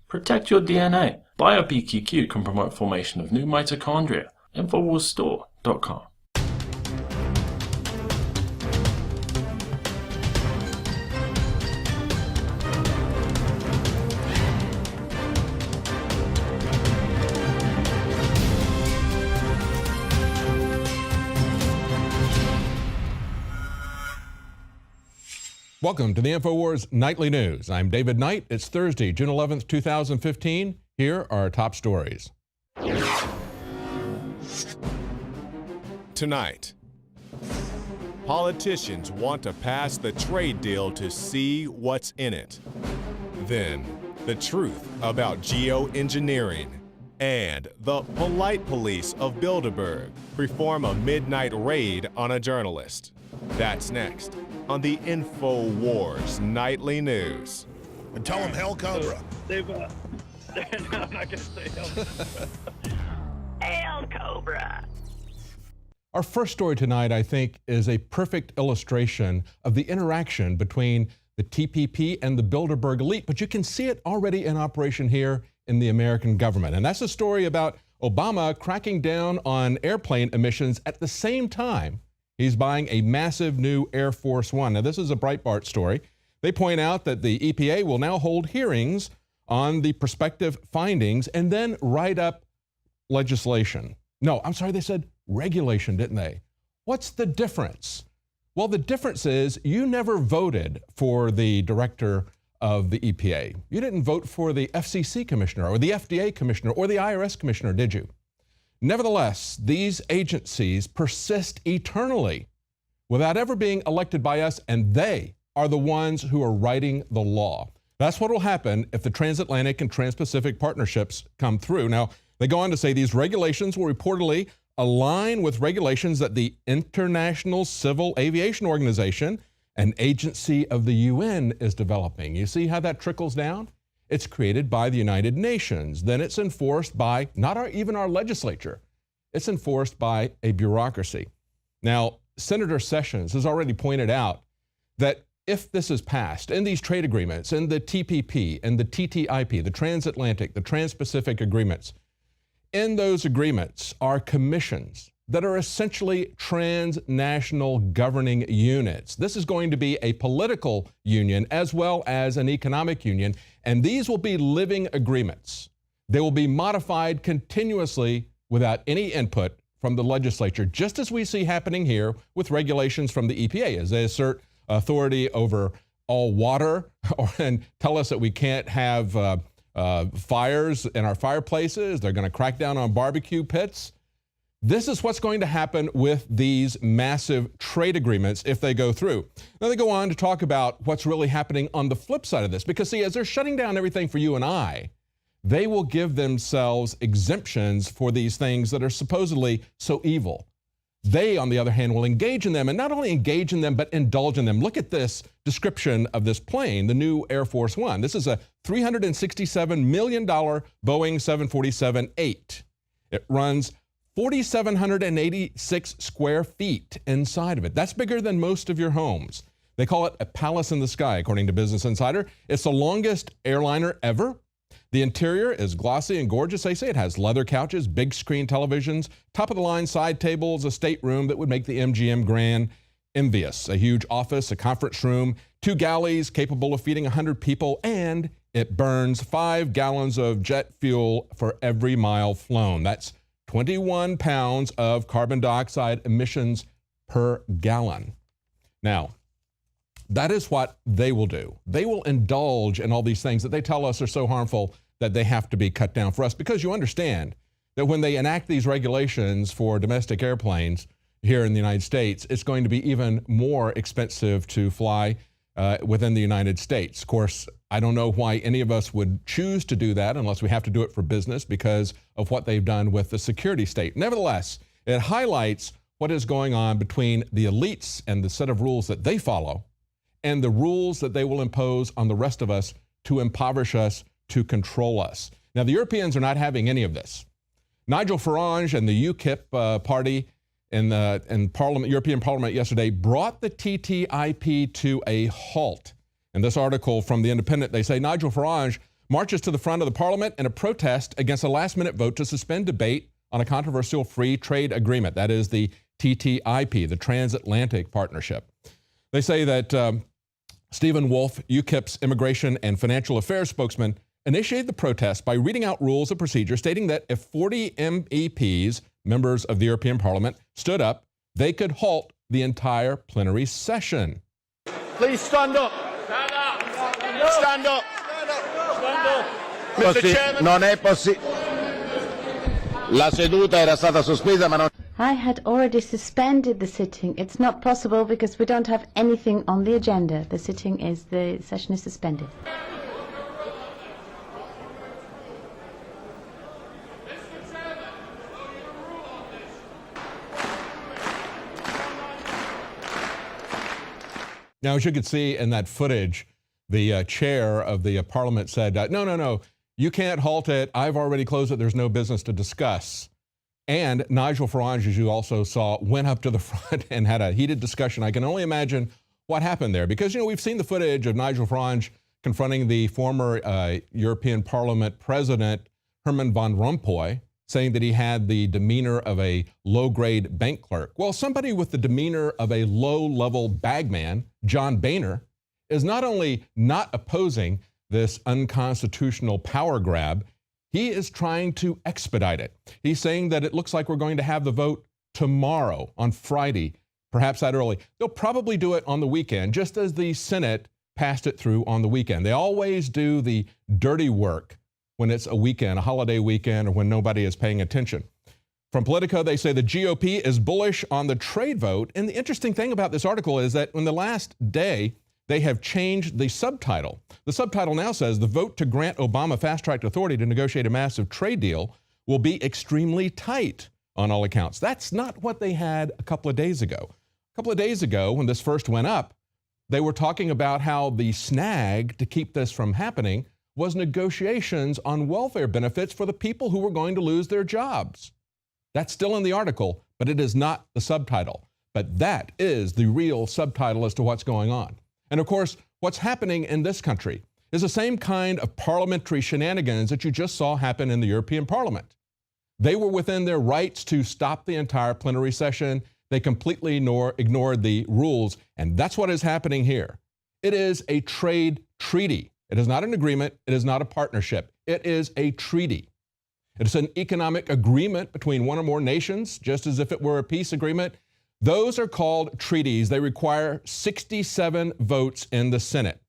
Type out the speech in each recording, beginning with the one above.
Protect your DNA. BioPQQ can promote formation of new mitochondria. Infowarsstore.com. Welcome to the Infowars Nightly News. I'm David Knight. It's Thursday, June 11th, 2015. Here are our top stories. Tonight, politicians want to pass the trade deal to see what's in it. Then, the truth about geoengineering. And the polite police of Bilderberg perform a midnight raid on a journalist. That's next on the Infowars Nightly News. And tell them Hell Cobra. No, I'm not going to say Hell Cobra. Hell Cobra. Our first story tonight, I think, is a perfect illustration of the interaction between the TPP and the Bilderberg elite, but you can see it already in operation here in the American government. And that's a story about Obama cracking down on airplane emissions at the same time he's buying a massive new Air Force One. Now, this is a Breitbart story. They point out that the EPA will now hold hearings on the prospective findings and then write up legislation. No, I'm sorry, they said regulation, didn't they? What's the difference? Well, the difference is you never voted for the director of the EPA. You didn't vote for the FCC commissioner or the FDA commissioner or the IRS commissioner, did you? Nevertheless, these agencies persist eternally without ever being elected by us, and they are the ones who are writing the law. That's what will happen if the transatlantic and trans-Pacific partnerships come through. Now, they go on to say these regulations will reportedly align with regulations that the International Civil Aviation Organization, an agency of the UN, is developing. You see how that trickles down? It's created by the United Nations. Then it's enforced by even our legislature. It's enforced by a bureaucracy. Now, Senator Sessions has already pointed out that if this is passed in these trade agreements, in the TPP and the TTIP, the transatlantic, the trans-Pacific agreements, in those agreements are commissions that are essentially transnational governing units. This is going to be a political union as well as an economic union, and these will be living agreements. They will be modified continuously without any input from the legislature, just as we see happening here with regulations from the EPA as they assert authority over all water and tell us that we can't have fires in our fireplaces. They're going to crack down on barbecue pits. This is what's going to happen with these massive trade agreements if they go through. Now they go on to talk about what's really happening on the flip side of this, because see, as they're shutting down everything for you and I, they will give themselves exemptions for these things that are supposedly so evil. They, on the other hand, will engage in them, and not only engage in them, but indulge in them. Look at this description of this plane, the new Air Force One. This is a $367 million Boeing 747-8. It runs 4,786 square feet inside of it. That's bigger than most of your homes. They call it a palace in the sky, according to Business Insider. It's the longest airliner ever. The interior is glossy and gorgeous. They say it has leather couches, big screen televisions, top-of-the-line side tables, a stateroom that would make the MGM Grand envious, a huge office, a conference room, 2 galleys capable of feeding 100 people, and it burns 5 gallons of jet fuel for every mile flown. That's 21 pounds of carbon dioxide emissions per gallon. Now, that is what they will do. They will indulge in all these things that they tell us are so harmful that they have to be cut down for us, because you understand that when they enact these regulations for domestic airplanes here in the United States, it's going to be even more expensive to fly within the United States. Of course, I don't know why any of us would choose to do that unless we have to do it for business because of what they've done with the security state. Nevertheless, it highlights what is going on between the elites and the set of rules that they follow and the rules that they will impose on the rest of us to impoverish us, to control us. Now, the Europeans are not having any of this. Nigel Farage and the UKIP party in Parliament, European Parliament yesterday brought the TTIP to a halt. In this article from The Independent, they say Nigel Farage marches to the front of the parliament in a protest against a last-minute vote to suspend debate on a controversial free trade agreement. That is the TTIP, the Transatlantic Partnership. They say that Stephen Wolf, UKIP's Immigration and Financial Affairs spokesman, initiated the protest by reading out rules of procedure stating that if 40 MEPs, members of the European Parliament, stood up, they could halt the entire plenary session. Please stand up. Stand up. Stand up. Stand up. Mr. Chairman. Non è possibile. La seduta era stata sospesa, ma non... I had already suspended the sitting. It's not possible because we don't have anything on the agenda. The session is suspended. Now, as you can see in that footage, the chair of the parliament said, no, you can't halt it. I've already closed it. There's no business to discuss. And Nigel Farage, as you also saw, went up to the front and had a heated discussion. I can only imagine what happened there because, we've seen the footage of Nigel Farage confronting the former European Parliament President, Herman Van Rompuy, saying that he had the demeanor of a low-grade bank clerk. Well, somebody with the demeanor of a low-level bagman, John Boehner, is not only not opposing this unconstitutional power grab, he is trying to expedite it. He's saying that it looks like we're going to have the vote tomorrow, on Friday, perhaps that early. They'll probably do it on the weekend, just as the Senate passed it through on the weekend. They always do the dirty work when it's a weekend, a holiday weekend, or when nobody is paying attention. From Politico, they say the GOP is bullish on the trade vote. And the interesting thing about this article is that in the last day, they have changed the subtitle. The subtitle now says the vote to grant Obama fast-track authority to negotiate a massive trade deal will be extremely tight on all accounts. That's not what they had a couple of days ago. A couple of days ago, when this first went up, they were talking about how the snag to keep this from happening was negotiations on welfare benefits for the people who were going to lose their jobs. That's still in the article, but it is not the subtitle. But that is the real subtitle as to what's going on. And of course, what's happening in this country is the same kind of parliamentary shenanigans that you just saw happen in the European Parliament. They were within their rights to stop the entire plenary session. They completely ignored the rules, and that's what is happening here. It is a trade treaty. It is not an agreement. It is not a partnership. It is a treaty. It is an economic agreement between one or more nations, just as if it were a peace agreement. Those are called treaties. They require 67 votes in the Senate.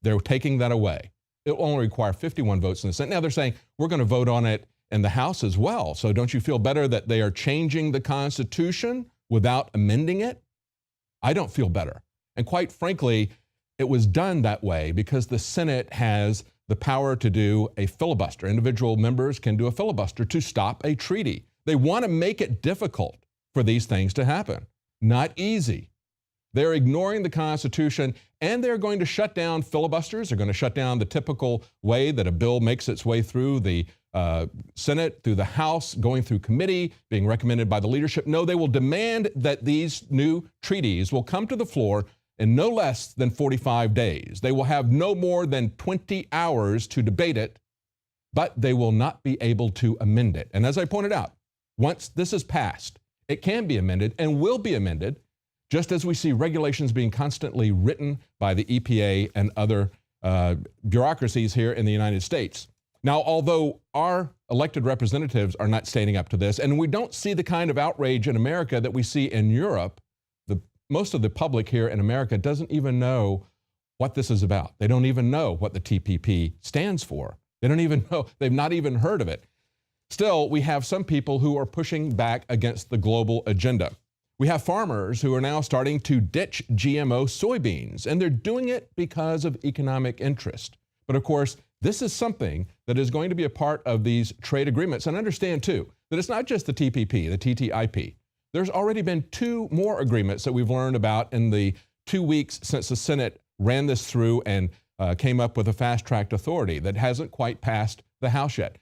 They're taking that away. It will only require 51 votes in the Senate. Now they're saying we're going to vote on it in the House as well. So don't you feel better that they are changing the Constitution without amending it? I don't feel better. And quite frankly, it was done that way because the Senate has the power to do a filibuster. Individual members can do a filibuster to stop a treaty. They want to make it difficult for these things to happen. Not easy. They're ignoring the Constitution, and they're going to shut down filibusters. They're going to shut down the typical way that a bill makes its way through the Senate, through the House, going through committee, being recommended by the leadership. No, they will demand that these new treaties will come to the floor in no less than 45 days. They will have no more than 20 hours to debate it, but they will not be able to amend it. And as I pointed out, once this is passed, it can be amended and will be amended, just as we see regulations being constantly written by the EPA and other bureaucracies here in the United States. Now, although our elected representatives are not standing up to this, and we don't see the kind of outrage in America that we see in Europe, most of the public here in America doesn't even know what this is about. They don't even know what the TPP stands for. They don't even know. They've not even heard of it. Still, we have some people who are pushing back against the global agenda. We have farmers who are now starting to ditch GMO soybeans, and they're doing it because of economic interest. But of course, this is something that is going to be a part of these trade agreements. And understand, too, that it's not just the TPP, the TTIP. There's already been 2 more agreements that we've learned about in the 2 weeks since the Senate ran this through and came up with a fast-tracked authority that hasn't quite passed the House yet.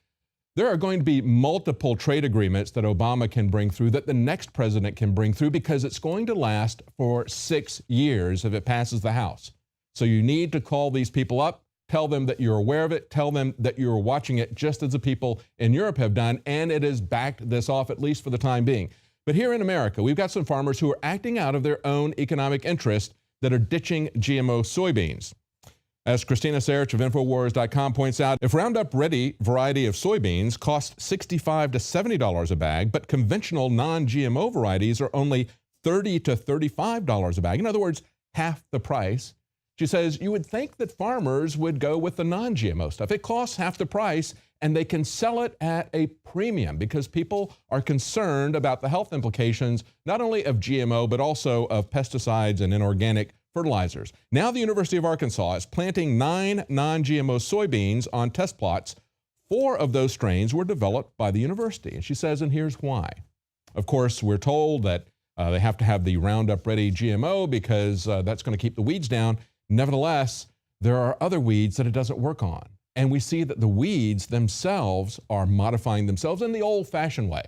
There are going to be multiple trade agreements that Obama can bring through, that the next president can bring through, because it's going to last for 6 years if it passes the House. So you need to call these people up, tell them that you're aware of it, tell them that you're watching it, just as the people in Europe have done, and it has backed this off, at least for the time being. But here in America, we've got some farmers who are acting out of their own economic interest that are ditching GMO soybeans. As Christina Sarich of Infowars.com points out, if Roundup Ready variety of soybeans costs $65 to $70 a bag, but conventional non-GMO varieties are only $30 to $35 a bag, in other words, half the price, she says you would think that farmers would go with the non-GMO stuff. It costs half the price, and they can sell it at a premium because people are concerned about the health implications, not only of GMO, but also of pesticides and inorganic fertilizers. Now the University of Arkansas is planting 9 non-GMO soybeans on test plots. 4 of those strains were developed by the university. And she says, and here's why. Of course, we're told that they have to have the Roundup Ready GMO because that's going to keep the weeds down. Nevertheless, there are other weeds that it doesn't work on. And we see that the weeds themselves are modifying themselves in the old-fashioned way.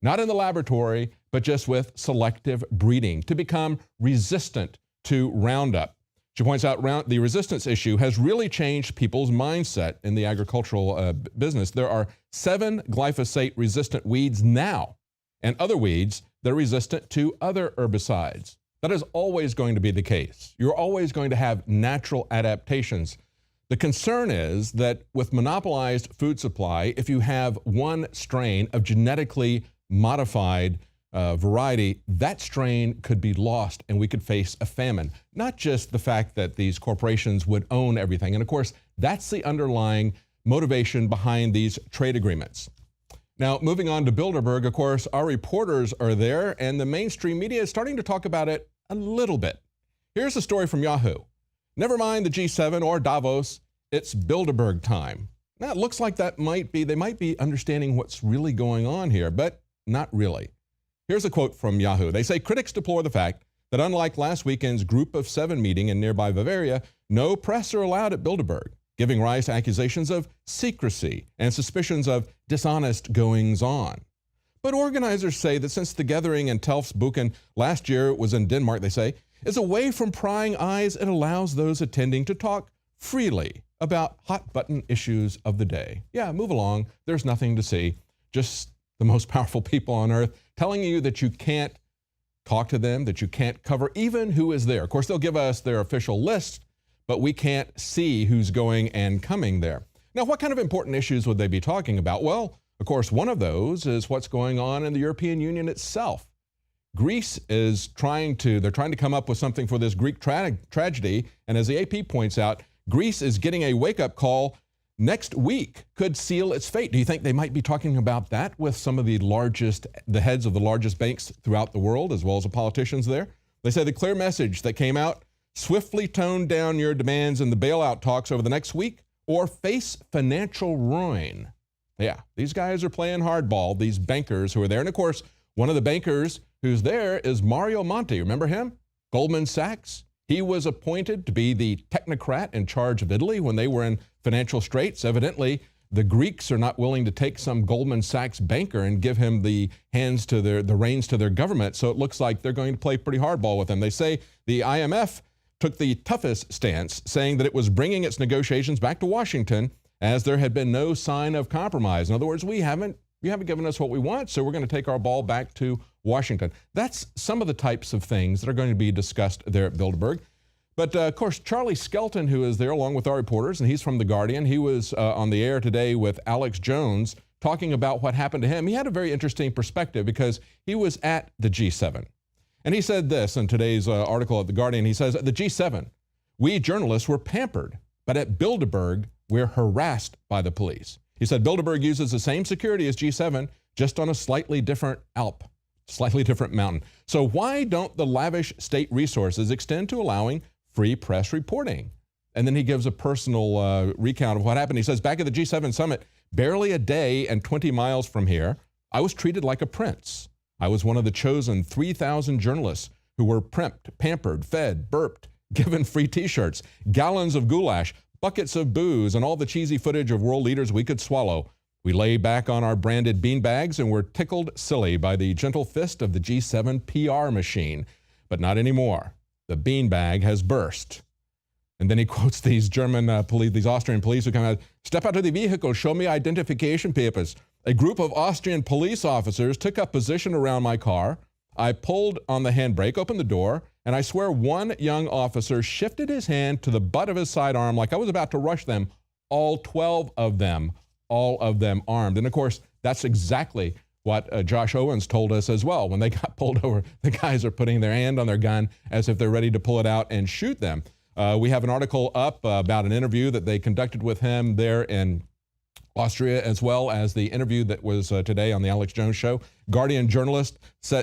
Not in the laboratory, but just with selective breeding to become resistant to Roundup. She points out the resistance issue has really changed people's mindset in the agricultural business. There are 7 glyphosate-resistant weeds now, and other weeds that are resistant to other herbicides. That is always going to be the case. You're always going to have natural adaptations. The concern is that with monopolized food supply, if you have one strain of genetically modified variety, that strain could be lost and we could face a famine. Not just the fact that these corporations would own everything. And of course, that's the underlying motivation behind these trade agreements. Now, moving on to Bilderberg, of course, our reporters are there and the mainstream media is starting to talk about it a little bit. Here's a story from Yahoo. Never mind the G7 or Davos, it's Bilderberg time. Now, it looks like they might be understanding what's really going on here, but not really. Here's a quote from Yahoo. They say, critics deplore the fact that unlike last weekend's Group of 7 meeting in nearby Bavaria, no press are allowed at Bilderberg, giving rise to accusations of secrecy and suspicions of dishonest goings-on. But organizers say that since the gathering in Telfsbuken last year was in Denmark, they say, is away from prying eyes, it allows those attending to talk freely about hot-button issues of the day. Yeah, move along. There's nothing to see. Just the most powerful people on earth telling you that you can't talk to them, that you can't cover even who is there. Of course, they'll give us their official list, but we can't see who's going and coming there. Now, what kind of important issues would they be talking about? Well, of course, one of those is what's going on in the European Union itself. Greece is trying to come up with something for this Greek tragedy, and as the AP points out, Greece is getting a wake-up call next week could seal its fate. Do you think they might be talking about that with some of the heads of the largest banks throughout the world, as well as the politicians there? They say the clear message that came out, swiftly tone down your demands in the bailout talks over the next week or face financial ruin. Yeah, these guys are playing hardball, these bankers who are there. And of course, one of the bankers who's there is Mario Monti. Remember him? Goldman Sachs. He was appointed to be the technocrat in charge of Italy when they were in financial straits. Evidently, the Greeks are not willing to take some Goldman Sachs banker and give him the reins to their government. So it looks like they're going to play pretty hardball with him. They say the IMF took the toughest stance, saying that it was bringing its negotiations back to Washington as there had been no sign of compromise. In other words, you haven't given us what we want, so we're going to take our ball back to Washington. That's some of the types of things that are going to be discussed there at Bilderberg. But of course, Charlie Skelton, who is there along with our reporters, and he's from The Guardian, he was on the air today with Alex Jones talking about what happened to him. He had a very interesting perspective because he was at the G7. And he said this in today's article at The Guardian. He says, at the G7, we journalists were pampered, but at Bilderberg, we're harassed by the police. He said Bilderberg uses the same security as G7, just on a slightly different mountain. So why don't the lavish state resources extend to allowing free press reporting? And then he gives a personal recount of what happened. He says, back at the G7 summit, barely a day and 20 miles from here, I was treated like a prince. I was one of the chosen 3,000 journalists who were primped, pampered, fed, burped, given free t-shirts, gallons of goulash, buckets of booze, and all the cheesy footage of world leaders we could swallow. We lay back on our branded beanbags and were tickled silly by the gentle fist of the G7 PR machine. But not anymore. The beanbag has burst. And then he quotes these German police, these Austrian police who come out, "Step out of the vehicle, show me identification papers." A group of Austrian police officers took up position around my car. I pulled on the handbrake, opened the door, and I swear one young officer shifted his hand to the butt of his sidearm like I was about to rush them, all 12 of them, all of them armed. And of course, that's exactly what Josh Owens told us as well. When they got pulled over, the guys are putting their hand on their gun as if they're ready to pull it out and shoot them. We have an article up about an interview that they conducted with him there in Austria, as well as the interview that was today on the Alex Jones Show. Guardian journalist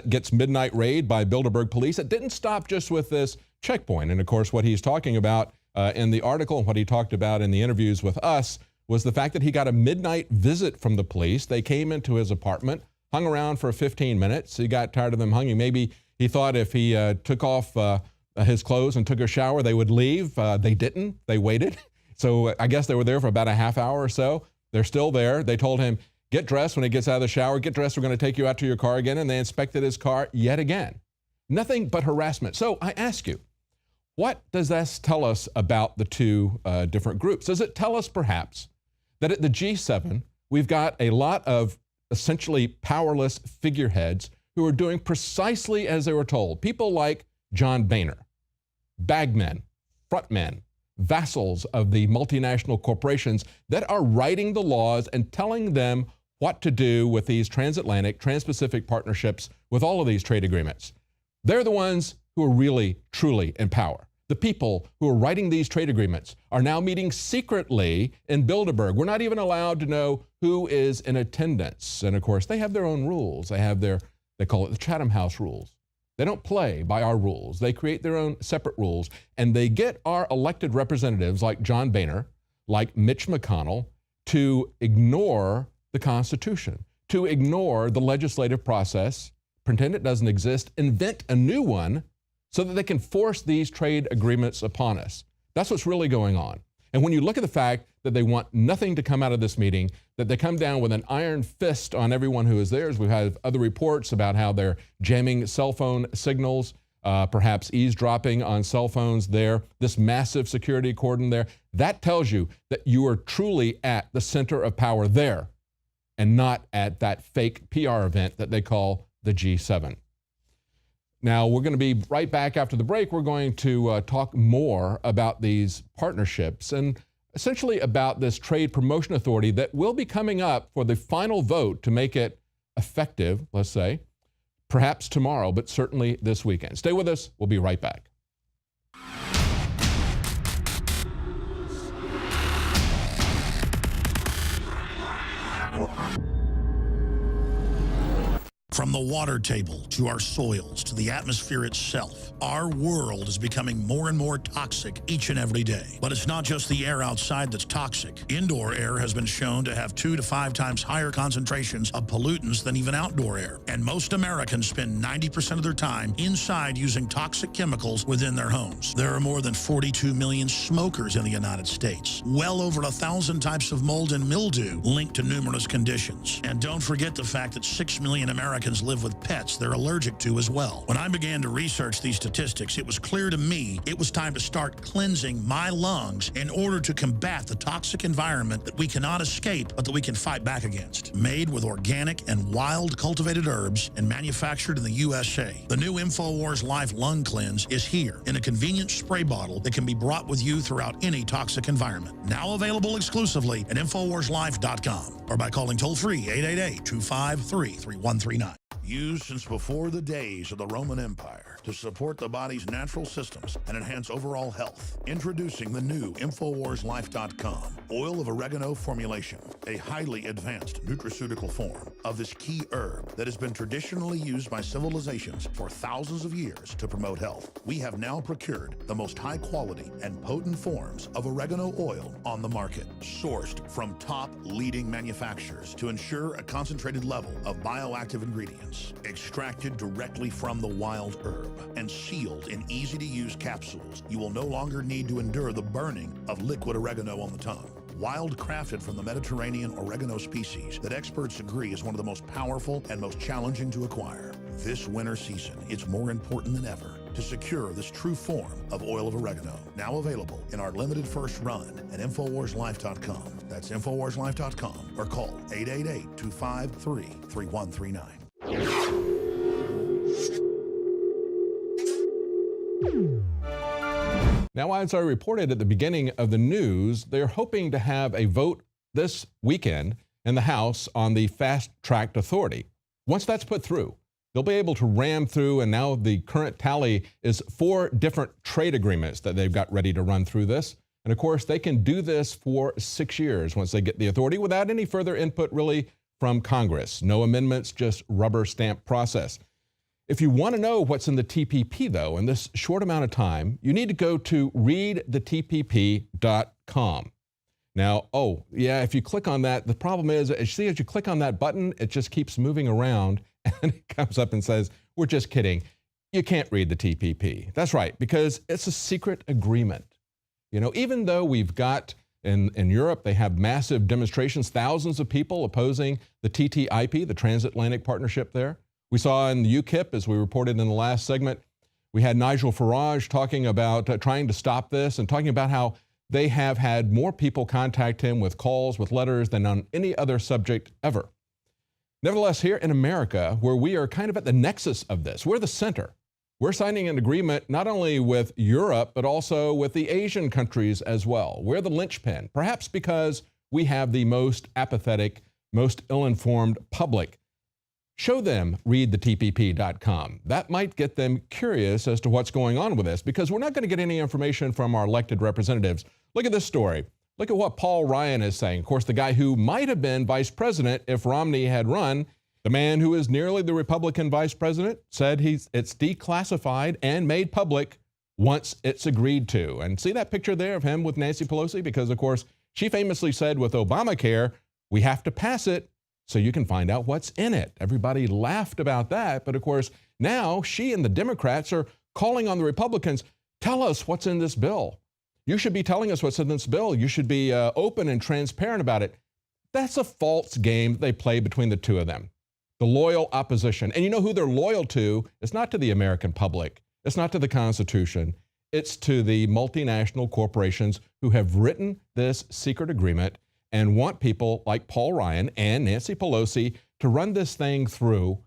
gets midnight raid by Bilderberg police. It didn't stop just with this checkpoint. And of course, what he's talking about in the article and what he talked about in the interviews with us was the fact that he got a midnight visit from the police. They came into his apartment, hung around for 15 minutes. He got tired of them hanging. Maybe he thought if he took off his clothes and took a shower, they would leave. They didn't. They waited. So I guess they were there for about a half hour or so. They're still there. They told him, get dressed when he gets out of the shower. Get dressed. We're going to take you out to your car again. And they inspected his car yet again. Nothing but harassment. So I ask you, what does this tell us about the two different groups? Does it tell us perhaps that at the G7, we've got a lot of essentially powerless figureheads who are doing precisely as they were told? People like John Boehner, bagmen, frontmen, vassals of the multinational corporations that are writing the laws and telling them what to do with these transatlantic, trans-Pacific partnerships, with all of these trade agreements. They're the ones who are really, truly in power. The people who are writing these trade agreements are now meeting secretly in Bilderberg. We're not even allowed to know who is in attendance. And of course, they have their own rules. They have they call it the Chatham House rules. They don't play by our rules. They create their own separate rules, and they get our elected representatives like John Boehner, like Mitch McConnell, to ignore the Constitution, to ignore the legislative process, pretend it doesn't exist, invent a new one so that they can force these trade agreements upon us. That's what's really going on. And when you look at the fact that they want nothing to come out of this meeting, that they come down with an iron fist on everyone who is there, as we've had other reports about how they're jamming cell phone signals, perhaps eavesdropping on cell phones there, this massive security cordon there, that tells you that you are truly at the center of power there and not at that fake PR event that they call the G7. Now, we're going to be right back after the break. We're going to talk more about these partnerships and essentially about this trade promotion authority that will be coming up for the final vote to make it effective, let's say, perhaps tomorrow, but certainly this weekend. Stay with us. We'll be right back. From the water table to our soils to the atmosphere itself, our world is becoming more and more toxic each and every day. But it's not just the air outside that's toxic. Indoor air has been shown to have 2 to 5 times higher concentrations of pollutants than even outdoor air. And most Americans spend 90% of their time inside using toxic chemicals within their homes. There are more than 42 million smokers in the United States. Well over 1,000 types of mold and mildew linked to numerous conditions. And don't forget the fact that 6 million Americans live with pets they're allergic to as well. When I began to research these statistics, it was clear to me it was time to start cleansing my lungs in order to combat the toxic environment that we cannot escape, but that we can fight back against. Made with organic and wild cultivated herbs and manufactured in the USA, the new Infowars Life Lung Cleanse is here in a convenient spray bottle that can be brought with you throughout any toxic environment. Now available exclusively at InfowarsLife.com or by calling toll-free 888-253-3139. Used since before the days of the Roman Empire to support the body's natural systems and enhance overall health. Introducing the new InfowarsLife.com oil of oregano formulation, a highly advanced nutraceutical form of this key herb that has been traditionally used by civilizations for thousands of years to promote health. We have now procured the most high quality and potent forms of oregano oil on the market, sourced from top leading manufacturers to ensure a concentrated level of bioactive ingredients, extracted directly from the wild herb and sealed in easy-to-use capsules. You will no longer need to endure the burning of liquid oregano on the tongue. Wild crafted from the Mediterranean oregano species that experts agree is one of the most powerful and most challenging to acquire. This winter season, it's more important than ever to secure this true form of oil of oregano. Now available in our limited first run at InfoWarsLife.com. That's InfoWarsLife.com or call 888-253-3139. Now, as I reported at the beginning of the news, they're hoping to have a vote this weekend in the House on the fast-tracked authority. Once that's put through, they'll be able to ram through, and now the current tally is 4 different trade agreements that they've got ready to run through this. And of course, they can do this for 6 years once they get the authority without any further input really from Congress. No amendments, just rubber stamp process. If you want to know what's in the TPP, though, in this short amount of time, you need to go to readthetpp.com. Now, if you click on that, the problem is, as you click on that button, it just keeps moving around, and it comes up and says, we're just kidding. You can't read the TPP. That's right, because it's a secret agreement. You know, even though we've got, in Europe, they have massive demonstrations, thousands of people opposing the TTIP, the Transatlantic Partnership there. We saw in the UKIP, as we reported in the last segment, we had Nigel Farage talking about trying to stop this and talking about how they have had more people contact him with calls, with letters than on any other subject ever. Nevertheless, here in America, where we are kind of at the nexus of this, we're the center. We're signing an agreement not only with Europe, but also with the Asian countries as well. We're the linchpin, perhaps because we have the most apathetic, most ill-informed public. Show them readthetpp.com. That might get them curious as to what's going on with this, because we're not going to get any information from our elected representatives. Look at this story. Look at what Paul Ryan is saying. Of course, the guy who might have been vice president if Romney had run, the man who is nearly the Republican vice president, said it's declassified and made public once it's agreed to. And see that picture there of him with Nancy Pelosi? Because, of course, she famously said with Obamacare, we have to pass it so you can find out what's in it. Everybody laughed about that. But, of course, now she and the Democrats are calling on the Republicans, tell us what's in this bill. You should be telling us what's in this bill. You should be open and transparent about it. That's a false game they play between the two of them. The loyal opposition. And you know who they're loyal to? It's not to the American public. It's not to the Constitution. It's to the multinational corporations who have written this secret agreement and want people like Paul Ryan and Nancy Pelosi to run this thing through,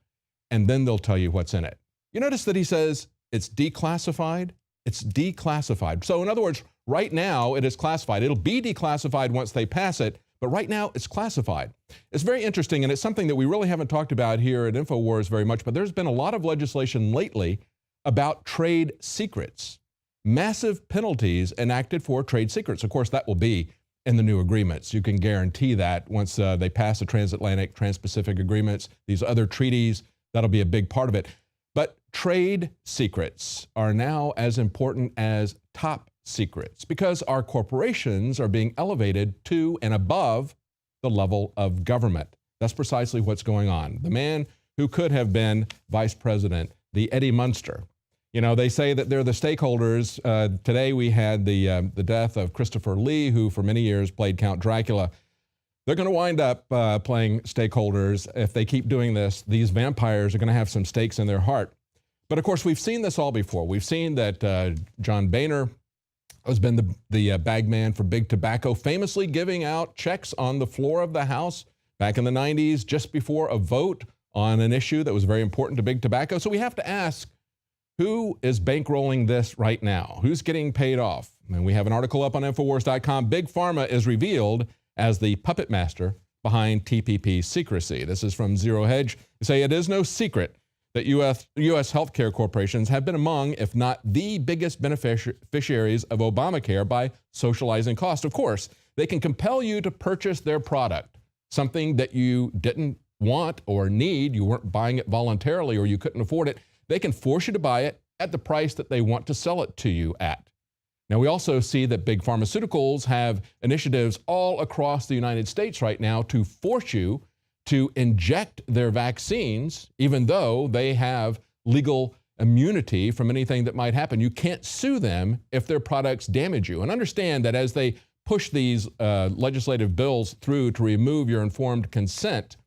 and then they'll tell you what's in it. You notice that he says it's declassified? It's declassified. So in other words, right now it is classified. It'll be declassified once they pass it, but right now it's classified. It's very interesting, and it's something that we really haven't talked about here at Infowars very much, but there's been a lot of legislation lately about trade secrets. Massive penalties enacted for trade secrets. Of course, that will be in the new agreements. You can guarantee that once they pass the transatlantic, trans-Pacific agreements, these other treaties, that'll be a big part of it. But trade secrets are now as important as top secrets because our corporations are being elevated to and above the level of government. That's precisely what's going on. The man who could have been vice president, the Eddie Munster. You know, they say that they're the stakeholders. Today we had the death of Christopher Lee, who for many years played Count Dracula. They're going to wind up playing stakeholders. If they keep doing this, these vampires are going to have some stakes in their heart. But of course, we've seen this all before. We've seen that John Boehner has been the bagman for big tobacco, famously giving out checks on the floor of the House back in the 90s, just before a vote on an issue that was very important to big tobacco. So we have to ask, who is bankrolling this right now? Who's getting paid off? And we have an article up on Infowars.com. Big Pharma is revealed as the puppet master behind TPP secrecy. This is from Zero Hedge. They say it is no secret that U.S. healthcare corporations have been among, if not the biggest beneficiaries of Obamacare by socializing cost. Of course, they can compel you to purchase their product, something that you didn't want or need. You weren't buying it voluntarily or you couldn't afford it. They can force you to buy it at the price that they want to sell it to you at. Now, we also see that big pharmaceuticals have initiatives all across the United States right now to force you to inject their vaccines, even though they have legal immunity from anything that might happen. You can't sue them if their products damage you. And understand that as they push these legislative bills through to remove your informed consent,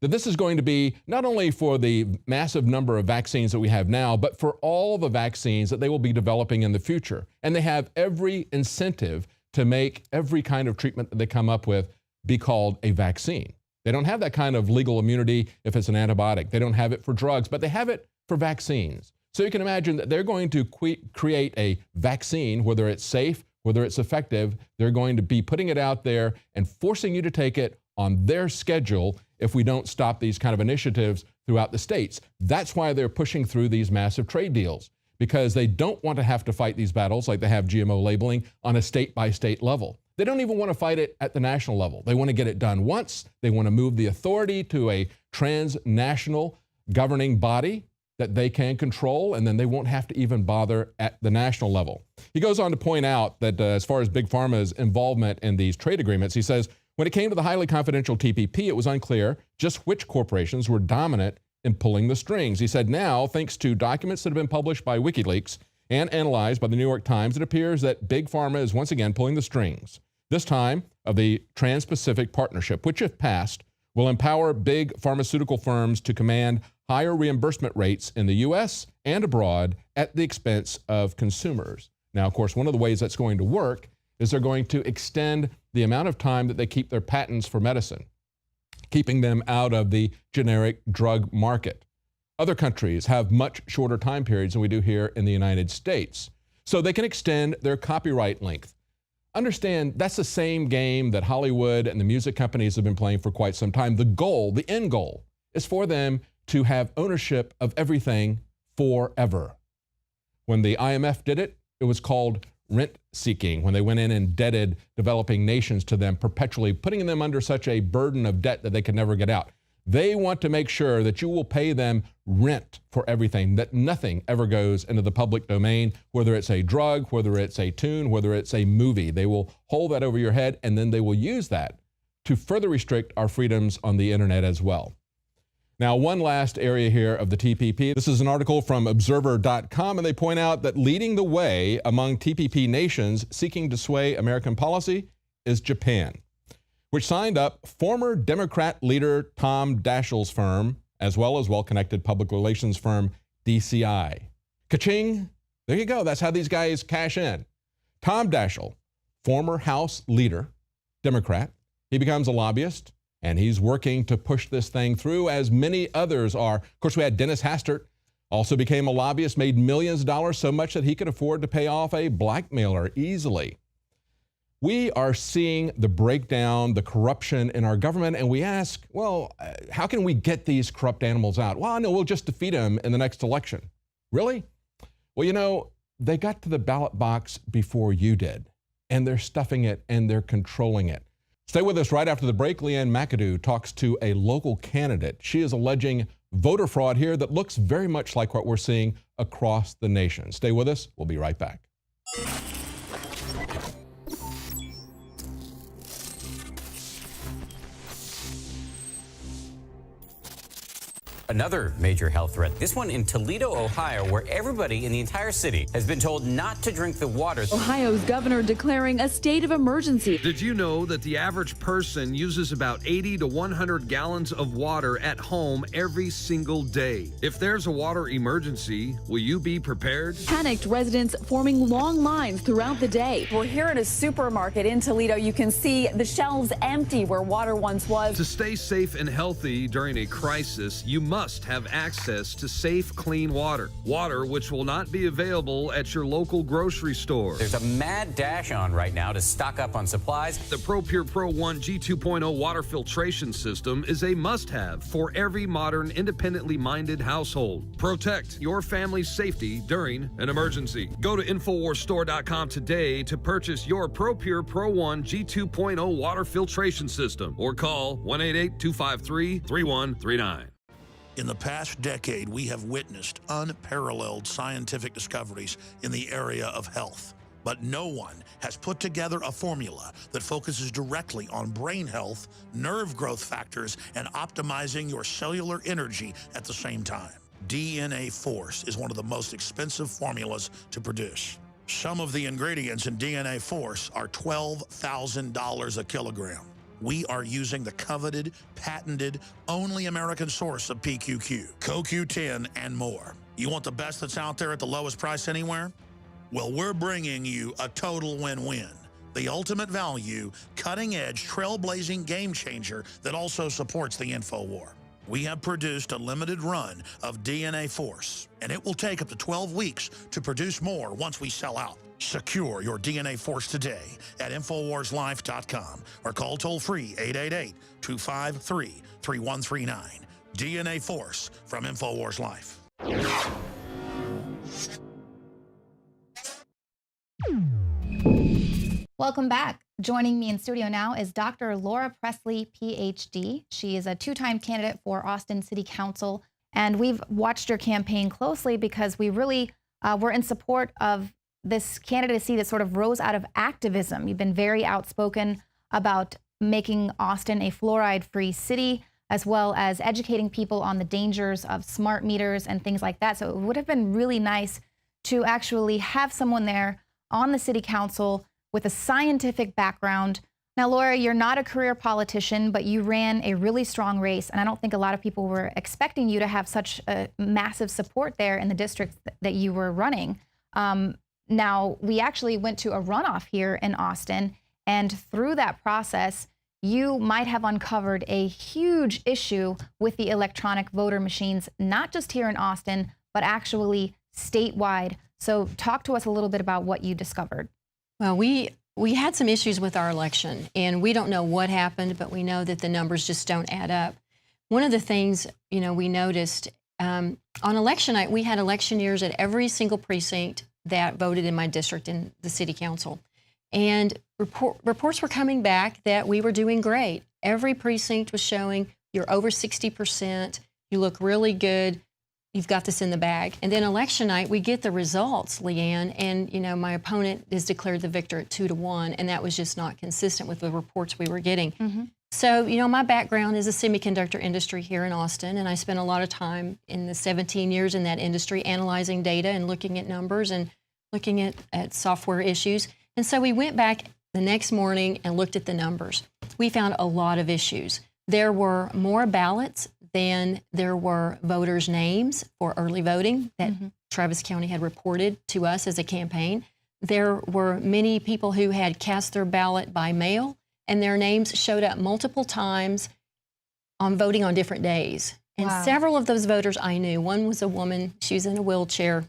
that this is going to be not only for the massive number of vaccines that we have now, but for all the vaccines that they will be developing in the future. And they have every incentive to make every kind of treatment that they come up with be called a vaccine. They don't have that kind of legal immunity if it's an antibiotic. They don't have it for drugs, but they have it for vaccines. So you can imagine that they're going to create a vaccine, whether it's safe, whether it's effective. They're going to be putting it out there and forcing you to take it on their schedule if we don't stop these kind of initiatives throughout the states. That's why they're pushing through these massive trade deals, because they don't want to have to fight these battles like they have GMO labeling on a state-by-state level. They don't even want to fight it at the national level. They want to get it done once. They want to move the authority to a transnational governing body that they can control, and then they won't have to even bother at the national level. He goes on to point out that as far as Big Pharma's involvement in these trade agreements, he says, when it came to the highly confidential TPP, it was unclear just which corporations were dominant in pulling the strings. He said, now, thanks to documents that have been published by WikiLeaks and analyzed by the New York Times, it appears that Big Pharma is once again pulling the strings, this time of the Trans-Pacific Partnership, which, if passed, will empower big pharmaceutical firms to command higher reimbursement rates in the U.S. and abroad at the expense of consumers. Now, of course, one of the ways that's going to work is they're going to extend the amount of time that they keep their patents for medicine, keeping them out of the generic drug market. Other countries have much shorter time periods than we do here in the United States, so they can extend their copyright length. Understand, that's the same game that Hollywood and the music companies have been playing for quite some time. The goal, the end goal, is for them to have ownership of everything forever. When the IMF did it, it was called rent-seeking, when they went in and indebted developing nations to them perpetually, putting them under such a burden of debt that they could never get out. They want to make sure that you will pay them rent for everything, that nothing ever goes into the public domain, whether it's a drug, whether it's a tune, whether it's a movie. They will hold that over your head, and then they will use that to further restrict our freedoms on the internet as well. Now, one last area here of the TPP. This is an article from Observer.com, and they point out that leading the way among TPP nations seeking to sway American policy is Japan, which signed up former Democrat leader Tom Daschle's firm, as well as well-connected public relations firm DCI. Ka-ching! There you go. That's how these guys cash in. Tom Daschle, former House leader, Democrat, he becomes a lobbyist, and he's working to push this thing through, as many others are. Of course, we had Dennis Hastert, also became a lobbyist, made millions of dollars, so much that he could afford to pay off a blackmailer easily. We are seeing the breakdown, the corruption in our government, and we ask, well, how can we get these corrupt animals out? Well, no, we'll just defeat them in the next election. Really? Well, you know, they got to the ballot box before you did, and they're stuffing it and they're controlling it. Stay with us. Right after the break, Leanne McAdoo talks to a local candidate. She is alleging voter fraud here that looks very much like what we're seeing across the nation. Stay with us. We'll be right back. Another major health threat, this one in Toledo, Ohio, where everybody in the entire city has been told not to drink the water. Ohio's governor declaring a state of emergency. Did you know that the average person uses about 80 to 100 gallons of water at home every single day? If there's a water emergency, will you be prepared? Panicked residents forming long lines throughout the day. We're here at a supermarket in Toledo. You can see the shelves empty where water once was. To stay safe and healthy during a crisis, you must have access to safe, clean water. Water which will not be available at your local grocery store. There's a mad dash on right now to stock up on supplies. The ProPure Pro 1 G2.0 water filtration system is a must-have for every modern, independently minded household. Protect your family's safety during an emergency. Go to InfoWarsStore.com today to purchase your ProPure Pro 1 G2.0 water filtration system or call 1-888-253-3139. In the past decade, we have witnessed unparalleled scientific discoveries in the area of health. But no one has put together a formula that focuses directly on brain health, nerve growth factors, and optimizing your cellular energy at the same time. DNA Force is one of the most expensive formulas to produce. Some of the ingredients in DNA Force are $12,000 a kilogram. We are using the coveted, patented, only American source of PQQ, CoQ10, and more. You want the best that's out there at the lowest price anywhere? Well, we're bringing you a total win-win. The ultimate value, cutting-edge, trailblazing game changer that also supports the InfoWar. We have produced a limited run of DNA Force, and it will take up to 12 weeks to produce more once we sell out. Secure your DNA Force today at InfoWarsLife.com or call toll-free 888-253-3139. DNA Force from InfoWars Life. Welcome back. Joining me in studio now is Dr. Laura Presley, PhD. She is a two-time candidate for Austin City Council, and we've watched your campaign closely because we really were in support of this candidacy that sort of rose out of activism. You've been very outspoken about making Austin a fluoride-free city, as well as educating people on the dangers of smart meters and things like that. So it would have been really nice to actually have someone there on the city council with a scientific background. Now, Laura, you're not a career politician, but you ran a really strong race, and I don't think a lot of people were expecting you to have such a massive support there in the district that you were running. Now, we actually went to a runoff here in Austin, and through that process, you might have uncovered a huge issue with the electronic voter machines, not just here in Austin, but actually statewide. So talk to us a little bit about what you discovered. Well, we had some issues with our election, and we don't know what happened, but we know that the numbers just don't add up. One of the things, we noticed on election night, we had electioneers at every single precinct that voted in my district in the city council. And reports were coming back that we were doing great. Every precinct was showing you're over 60%, you look really good, you've got this in the bag. And then election night, we get the results, Leanne, and my opponent is declared the victor at 2-1, and that was just not consistent with the reports we were getting. Mm-hmm. So, my background is a semiconductor industry here in Austin, and I spent a lot of time in the 17 years in that industry analyzing data and looking at numbers and looking at software issues. And so we went back the next morning and looked at the numbers. We found a lot of issues. There were more ballots than there were voters' names for early voting that Travis County had reported to us as a campaign. There were many people who had cast their ballot by mail, and their names showed up multiple times on voting on different days. And several of those voters I knew. One was a woman, she was in a wheelchair,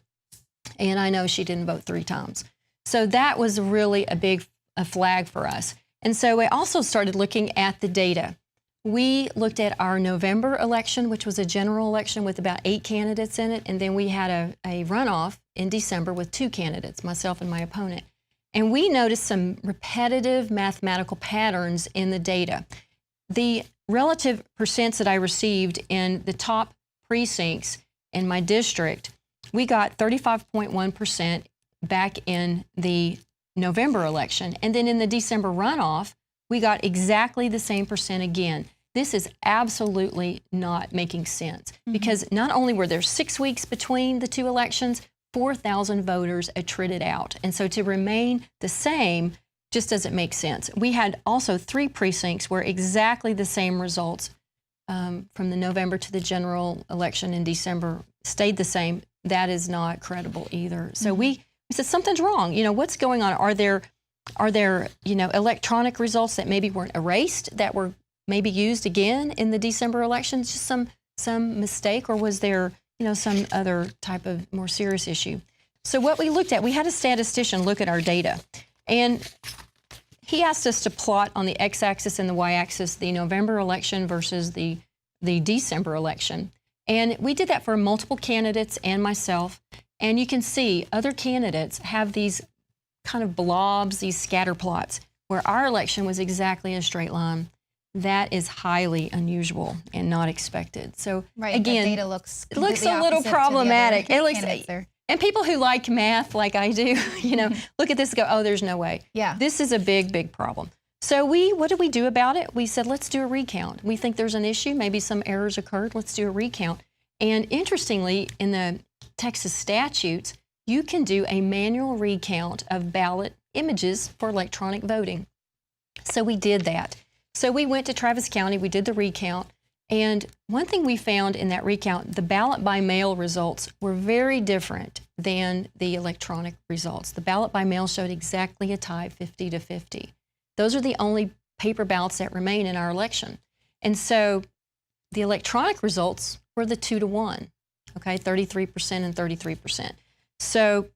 and I know she didn't vote 3 times. So that was really a flag for us. And so I also started looking at the data. We looked at our November election, which was a general election with about 8 candidates in it, and then we had a runoff in December with 2 candidates, myself and my opponent. And we noticed some repetitive mathematical patterns in the data. The relative percents that I received in the top precincts in my district, we got 35.1% back in the November election. And then in the December runoff, we got exactly the same percent again. This is absolutely not making sense because not only were there 6 weeks between the 2 elections, 4,000 voters attrited out. And so to remain the same just doesn't make sense. We had also 3 precincts where exactly the same results from the November to the general election in December stayed the same. That is not credible either. So we said something's wrong. What's going on? Are there electronic results that maybe weren't erased that were maybe used again in the December elections? Just some mistake, or was there some other type of more serious issue? So what we looked at, we had a statistician look at our data, and he asked us to plot on the x-axis and the y-axis the November election versus the December election. And we did that for multiple candidates and myself. And you can see other candidates have these kind of blobs, these scatter plots, where our election was exactly a straight line. That is highly unusual and not expected. So again, the data looks a little problematic. It looks, and people who like math, like I do, look at this and go, oh, there's no way. Yeah. This is a big, big problem. So what did we do about it? We said, let's do a recount. We think there's an issue. Maybe some errors occurred. Let's do a recount. And interestingly, in the Texas statutes, you can do a manual recount of ballot images for electronic voting. So we did that. So we went to Travis County, we did the recount, and one thing we found in that recount, the ballot by mail results were very different than the electronic results. The ballot by mail showed exactly a tie, 50-50. Those are the only paper ballots that remain in our election. And so the electronic results were the 2-to-1, okay, 33% and 33%. So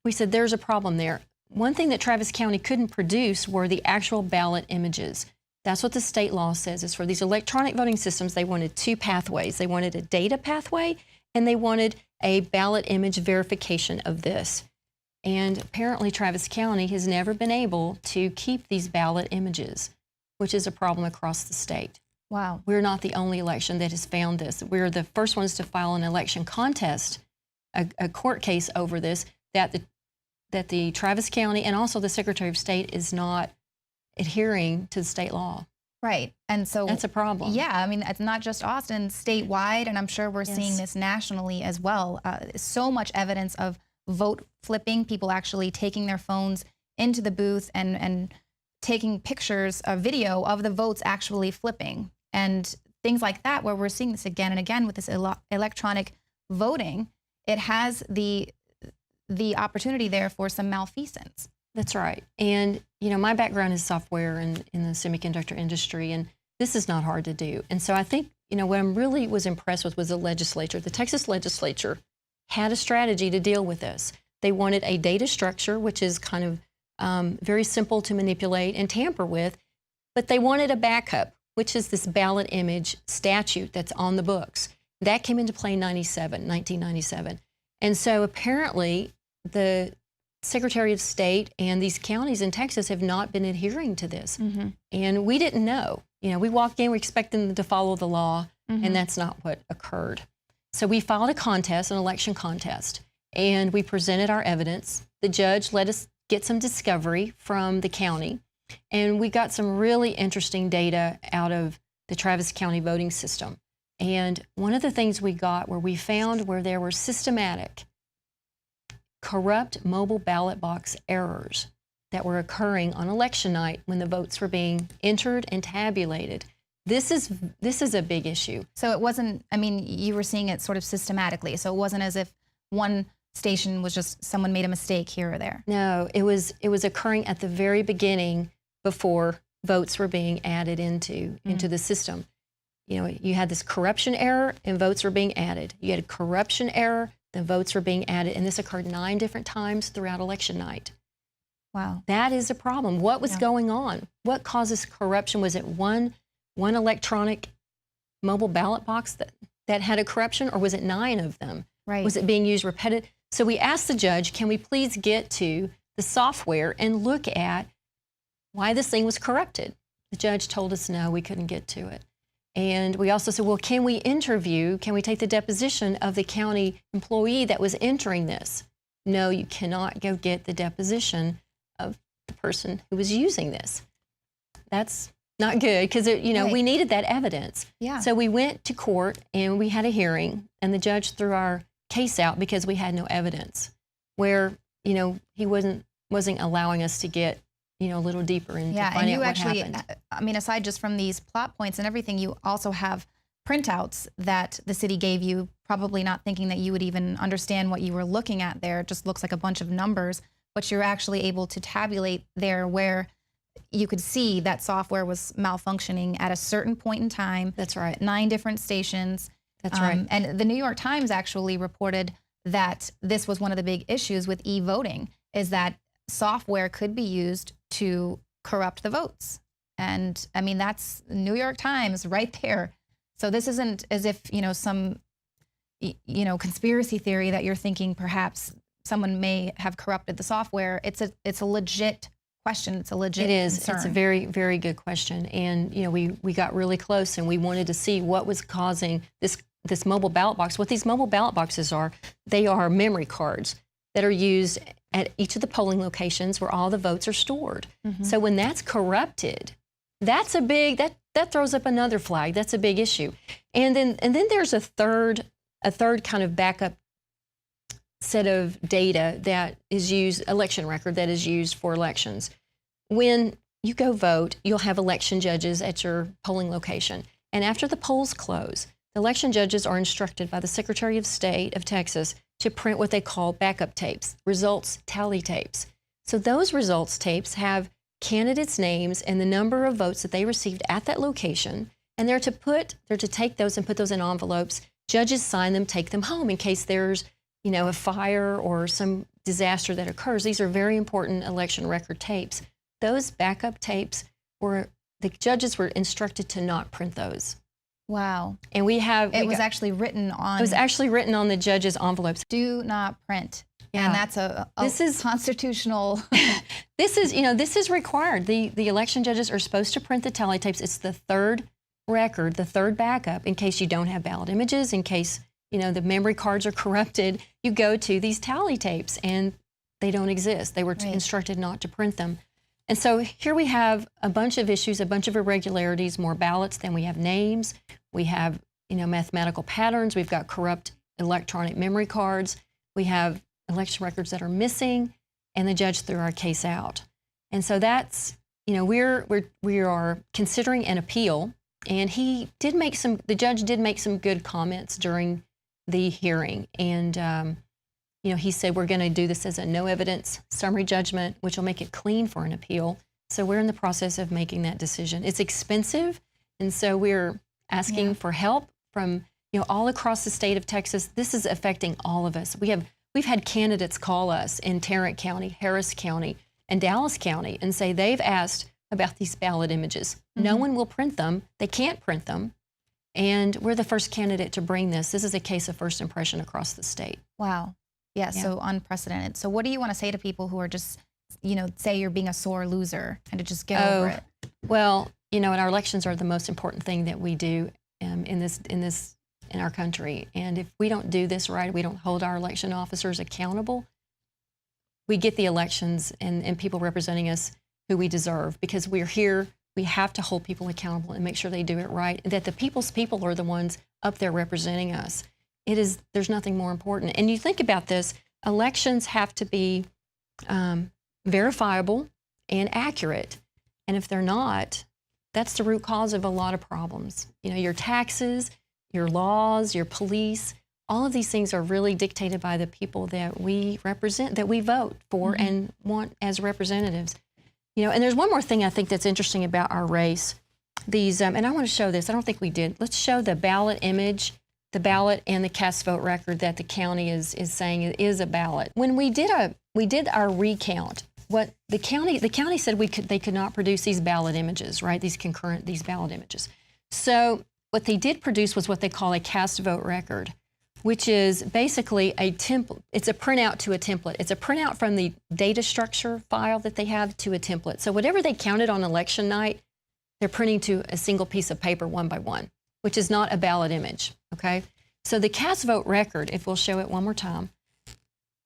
we said there's a problem there. One thing that Travis County couldn't produce were the actual ballot images. That's what the state law says, is for these electronic voting systems, they wanted 2 pathways. They wanted a data pathway, and they wanted a ballot image verification of this. And apparently Travis County has never been able to keep these ballot images, which is a problem across the state. Wow. We're not the only election that has found this. We're the first ones to file an election contest, a court case over this, that the Travis County and also the Secretary of State is not adhering to the state law. Right. And so that's a problem. Yeah. I mean, it's not just Austin, statewide, and I'm sure we're seeing this nationally as well. So much evidence of vote flipping, people actually taking their phones into the booth and taking pictures, a video of the votes actually flipping, and things like that, where we're seeing this again and again with this electronic voting. It has the opportunity there for some malfeasance. That's right. And, you know, my background is software and in the semiconductor industry, and this is not hard to do. And so I think, you know, what I really was impressed with was the legislature. The Texas legislature had a strategy to deal with this. They wanted a data structure, which is kind of very simple to manipulate and tamper with, but they wanted a backup, which is this ballot image statute that's on the books. That came into play in 1997. And so apparently the Secretary of State and these counties in Texas have not been adhering to this. Mm-hmm. And we didn't know. You know, we walked in, we expected them to follow the law, and that's not what occurred. So we filed a contest, an election contest, and we presented our evidence. The judge let us get some discovery from the county, and we got some really interesting data out of the Travis County voting system. And one of the things we got where we found where there were systematic corrupt mobile ballot box errors that were occurring on election night when the votes were being entered and tabulated. This is a big issue. So it wasn't, I mean, you were seeing it sort of systematically. So it wasn't as if one station was just someone made a mistake here or there. No, it was occurring at the very beginning before votes were being added into the system. You know, you had this corruption error and votes were being added. You had a corruption error, then votes were being added, and this occurred 9 different times throughout election night. Wow. That is a problem. What was going on? What causes corruption? Was it one electronic mobile ballot box that had a corruption, or was it 9 of them? Right. Was it being used repetitive? So we asked the judge, can we please get to the software and look at why this thing was corrupted? The judge told us no, we couldn't get to it. And we also said, well, can we take the deposition of the county employee that was entering this? No, you cannot go get the deposition of the person who was using this. That's not good, because we needed that evidence. Yeah. So we went to court and we had a hearing, and the judge threw our case out because we had no evidence, where he wasn't allowing us to get a little deeper into finding out what happened. I mean, aside just from these plot points and everything, you also have printouts that the city gave you, probably not thinking that you would even understand what you were looking at there. It just looks like a bunch of numbers, but you're actually able to tabulate there where you could see that software was malfunctioning at a certain point in time. That's right. 9 different stations. That's right. And the New York Times actually reported that this was one of the big issues with e-voting, is that software could be used to corrupt the votes. And I mean, that's New York Times right there. So this isn't as if, some, conspiracy theory that you're thinking perhaps someone may have corrupted the software. It's a legit question. It's a legit concern. It's a very, very good question. And, we got really close, and we wanted to see what was causing this mobile ballot box. What these mobile ballot boxes are, they are memory cards that are used at each of the polling locations where all the votes are stored. Mm-hmm. So when that's corrupted, that's a big, that throws up another flag. That's a big issue. And then there's a third kind of backup set of data that is used, election record that is used for elections. When you go vote, you'll have election judges at your polling location. And after the polls close, the election judges are instructed by the Secretary of State of Texas to print what they call backup tapes, results tally tapes. So those results tapes have candidates' names and the number of votes that they received at that location, and they're to take those and put those in envelopes. Judges sign them, take them home in case there's, a fire or some disaster that occurs. These are very important election record tapes. Those backup tapes the judges were instructed to not print those. Wow. And it was actually written on the judges' envelopes. Do not print. Yeah. And that's this is constitutional. This is required. The election judges are supposed to print the tally tapes. It's the third record, the third backup, in case you don't have ballot images, in case, the memory cards are corrupted. You go to these tally tapes and they don't exist. They were instructed not to print them. And so here we have a bunch of issues, a bunch of irregularities, more ballots than we have names. We have, mathematical patterns. We've got corrupt electronic memory cards. We have election records that are missing, and the judge threw our case out. And so that's, we are considering an appeal, and the judge did make some good comments during the hearing. And, he said, we're going to do this as a no evidence summary judgment, which will make it clean for an appeal. So we're in the process of making that decision. It's expensive, and so we're asking for help from, all across the state of Texas. This is affecting all of us. We've had candidates call us in Tarrant County, Harris County, and Dallas County and say they've asked about these ballot images. Mm-hmm. No one will print them. They can't print them. And we're the first candidate to bring this. This is a case of first impression across the state. Wow. Yeah, so unprecedented. So what do you want to say to people who are just, say you're being a sore loser and to just get over it? Well, and our elections are the most important thing that we do in our country. And if we don't do this right, we don't hold our election officers accountable, we get the elections and people representing us who we deserve, because we're here. We have to hold people accountable and make sure they do it right, and that the people's people are the ones up there representing us. There's nothing more important. And you think about this, elections have to be verifiable and accurate. And if they're not, that's the root cause of a lot of problems. Your taxes, your laws, your police, all of these things are really dictated by the people that we represent, that we vote for and want as representatives. And there's one more thing I think that's interesting about our race. These, and I want to show this. I don't think we did. Let's show the ballot image, the ballot and the cast vote record that the county is saying is a ballot. When we did our recount, what the county said they could not produce these ballot images, right? These ballot images. So what they did produce was what they call a cast vote record, which is basically a template. It's a printout to a template. It's a printout from the data structure file that they have to a template. So whatever they counted on election night, they're printing to a single piece of paper one by one, which is not a ballot image, okay? So the cast vote record, if we'll show it one more time,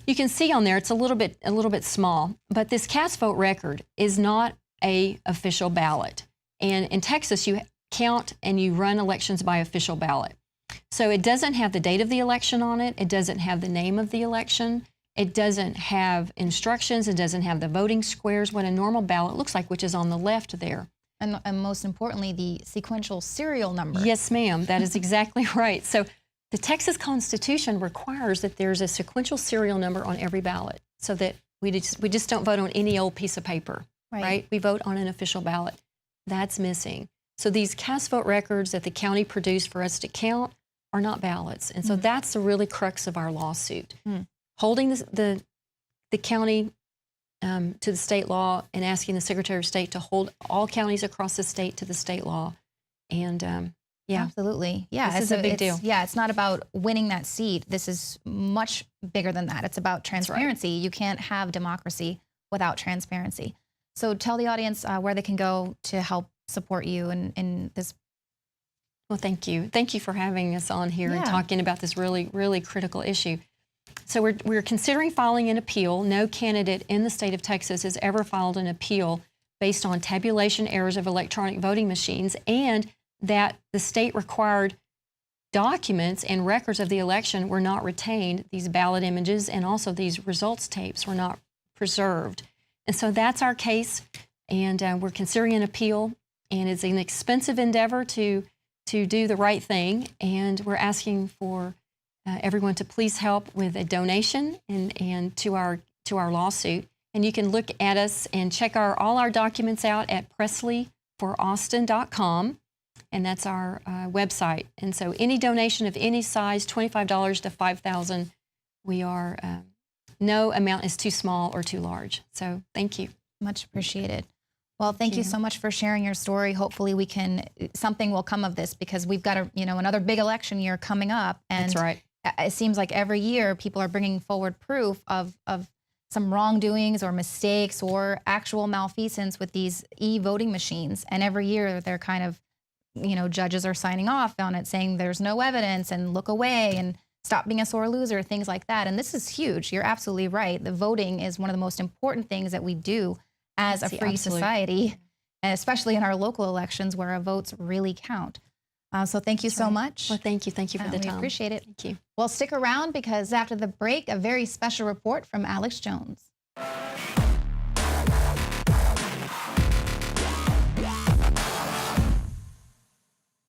you can see on there it's a little bit small, but this cast vote record is not a official ballot. And in Texas, you count and you run elections by official ballot. So it doesn't have the date of the election on it. It doesn't have the name of the election. It doesn't have instructions. It doesn't have the voting squares, what a normal ballot looks like, which is on the left there. And most importantly, the sequential serial number. Yes, ma'am. That is exactly right. So the Texas Constitution requires that there's a sequential serial number on every ballot, so that we just don't vote on any old piece of paper, right? We vote on an official ballot. That's missing. So these cast vote records that the county produced for us to count are not ballots. And so that's the really crux of our lawsuit. Holding the county to the state law and asking the Secretary of State to hold all counties across the state to the state law. And yeah. Absolutely. Yeah. This is a big deal. Yeah. It's not about winning that seat. This is much bigger than that. It's about transparency. You can't have democracy without transparency. So tell the audience where they can go to help support you in this. Well, thank you. Thank you for having us on here and talking about this really, really critical issue. So we're considering filing an appeal. No candidate in the state of Texas has ever filed an appeal based on tabulation errors of electronic voting machines, and that the state required documents and records of the election were not retained. These ballot images and also these results tapes were not preserved. And so that's our case. and we're considering an appeal. And it's an expensive endeavor to do the right thing. And we're asking for everyone to please help with a donation and to our lawsuit. And you can look at us and check all our documents out at PresleyForAustin.com. And that's our website. And so any donation of any size, $25 to $5,000, we are, no amount is too small or too large. So thank you. Much appreciated. Well, thank you so much for sharing your story. Hopefully something will come of this, because we've got another big election year coming up. And that's right. It seems like every year people are bringing forward proof of some wrongdoings or mistakes or actual malfeasance with these e-voting machines. And every year they're kind of, judges are signing off on it, saying there's no evidence and look away and stop being a sore loser, things like that. And this is huge. You're absolutely right. The voting is one of the most important things that we do as a free society, and especially in our local elections where our votes really count. So thank you so much. Well, thank you. Thank you for the time. We appreciate it. Thank you. Well, stick around, because after the break, a very special report from Alex Jones.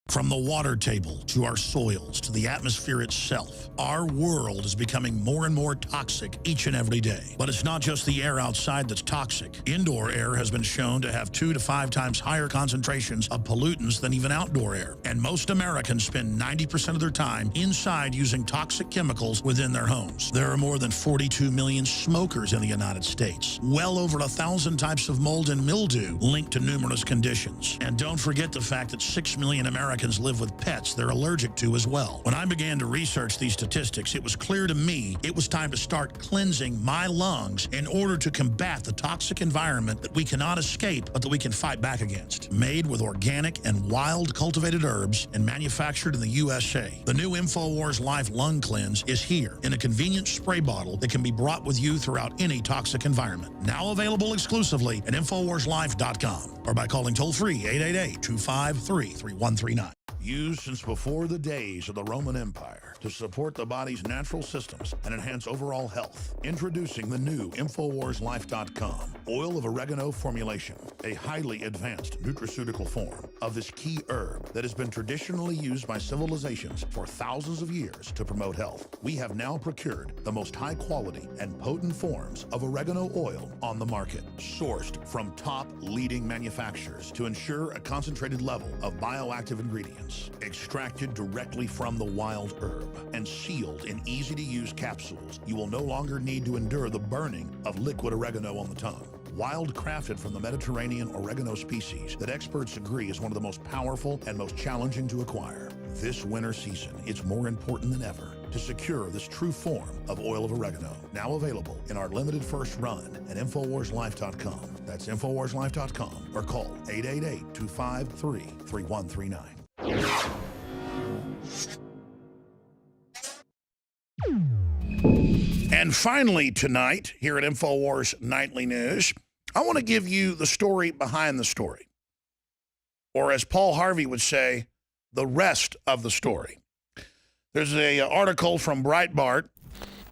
From the water table to our soils to the atmosphere itself, our world is becoming more and more toxic each and every day. But it's not just the air outside that's toxic. Indoor air has been shown to have 2 to 5 times higher concentrations of pollutants than even outdoor air. And most Americans spend 90% of their time inside using toxic chemicals within their homes. There are more than 42 million smokers in the United States. Well over 1,000 types of mold and mildew linked to numerous conditions. And don't forget the fact that 6 million Americans live with pets they're allergic to as well. When I began to research these statistics, it was clear to me it was time to start cleansing my lungs in order to combat the toxic environment that we cannot escape, but that we can fight back against. Made with organic and wild cultivated herbs and manufactured in the USA, the new Infowars Life Lung Cleanse is here in a convenient spray bottle that can be brought with you throughout any toxic environment. Now available exclusively at InfowarsLife.com or by calling toll-free 888-253-3139. Used since before the days of the Roman Empire to support the body's natural systems and enhance overall health. Introducing the new InfowarsLife.com oil of oregano formulation, a highly advanced nutraceutical form of this key herb that has been traditionally used by civilizations for thousands of years to promote health. We have now procured the most high quality and potent forms of oregano oil on the market, sourced from top leading manufacturers to ensure a concentrated level of bioactive ingredients, extracted directly from the wild herb and sealed in easy-to-use capsules. You will no longer need to endure the burning of liquid oregano on the tongue. Wild crafted from the Mediterranean oregano species that experts agree is one of the most powerful and most challenging to acquire. This winter season, it's more important than ever to secure this true form of oil of oregano. Now available in our limited first run at InfowarsLife.com. That's InfowarsLife.com or call 888-253-3139. And finally tonight, here at Infowars Nightly News, I want to give you the story behind the story. Or as Paul Harvey would say, the rest of the story. There's an article from Breitbart,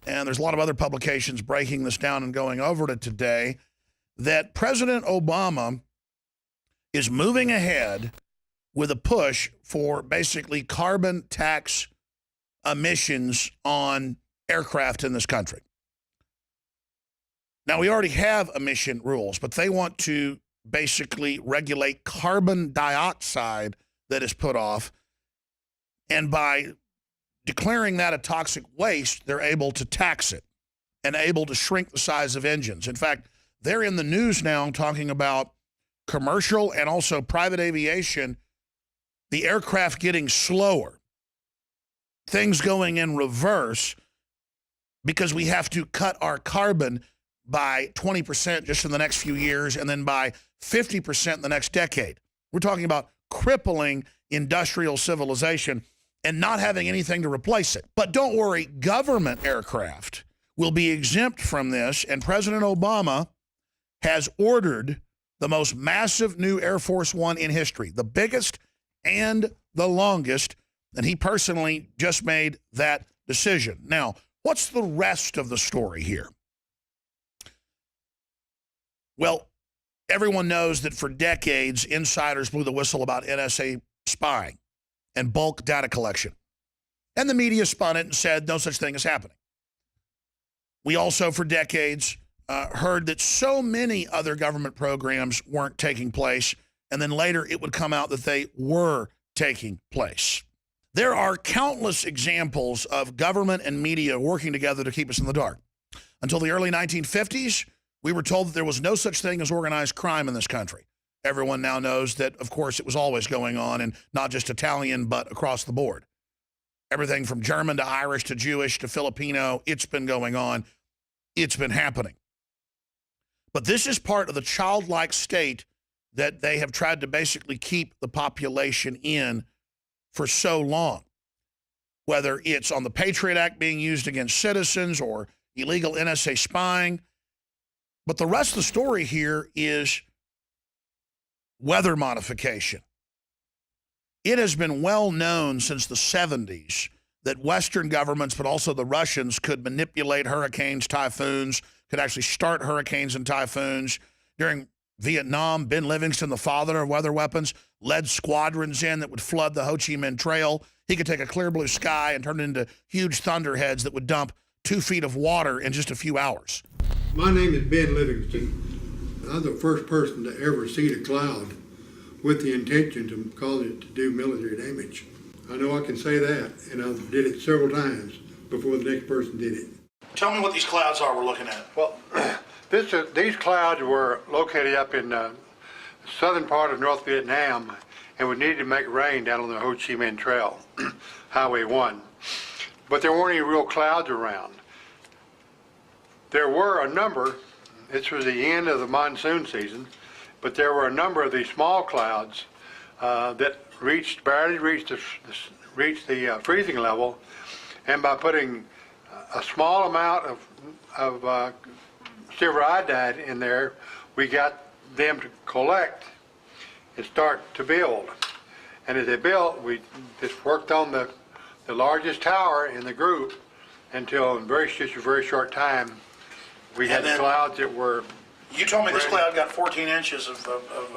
and there's a lot of other publications breaking this down and going over it today, that President Obama is moving ahead with a push for basically carbon tax emissions on aircraft in this country. Now, we already have emission rules, but they want to basically regulate carbon dioxide that is put off. And by declaring that a toxic waste, they're able to tax it and able to shrink the size of engines. In fact, they're in the news now talking about commercial and also private aviation, the aircraft getting slower, things going in reverse because we have to cut our carbon by 20% just in the next few years and then by 50% in the next decade. We're talking about crippling industrial civilization and not having anything to replace it. But don't worry, government aircraft will be exempt from this, and President Obama has ordered the most massive new Air Force One in history, the biggest and the longest, and he personally just made that decision. Now, what's the rest of the story here? Well, Everyone knows that for decades, insiders blew the whistle about NSA spying and bulk data collection. And the media spun it and said no such thing is happening. We also, for decades, heard that so many other government programs weren't taking place, and then later it would come out that they were taking place. There are countless examples of government and media working together to keep us in the dark. Until the early 1950s, we were told that there was no such thing as organized crime in this country. Everyone now knows that, of course, it was always going on, and not just Italian, but across the board. Everything from German to Irish to Jewish to Filipino, it's been going on. It's been happening. But this is part of the childlike state that they have tried to basically keep the population in for so long. Whether it's on the Patriot Act being used against citizens or illegal NSA spying. But the rest of the story here is weather modification. It has been well known since the 70s that Western governments, but also the Russians, could manipulate hurricanes, typhoons, could actually start hurricanes and typhoons. During Vietnam, Ben Livingston, the father of weather weapons, led squadrons in that would flood the Ho Chi Minh Trail. He could take a clear blue sky and turn it into huge thunderheads that would dump 2 feet of water in just a few hours. My name is Ben Livingston. I'm the first person to ever see a cloud with the intention to cause it to do military damage. I know I can say that, and I did it several times before the next person did it. Tell me what these clouds are we're looking at. Well, these clouds were located up in the southern part of North Vietnam, and we needed to make rain down on the Ho Chi Minh Trail, Highway 1. But there weren't any real clouds around. There were a number, this was the end of the monsoon season, but there were a number of these small clouds that barely reached the freezing level, and by putting a small amount of silver iodide in there, we got them to collect and start to build. And as they built, we just worked on the largest tower in the group until in just a very short time, we had clouds that were... You told me this cloud got 14 inches of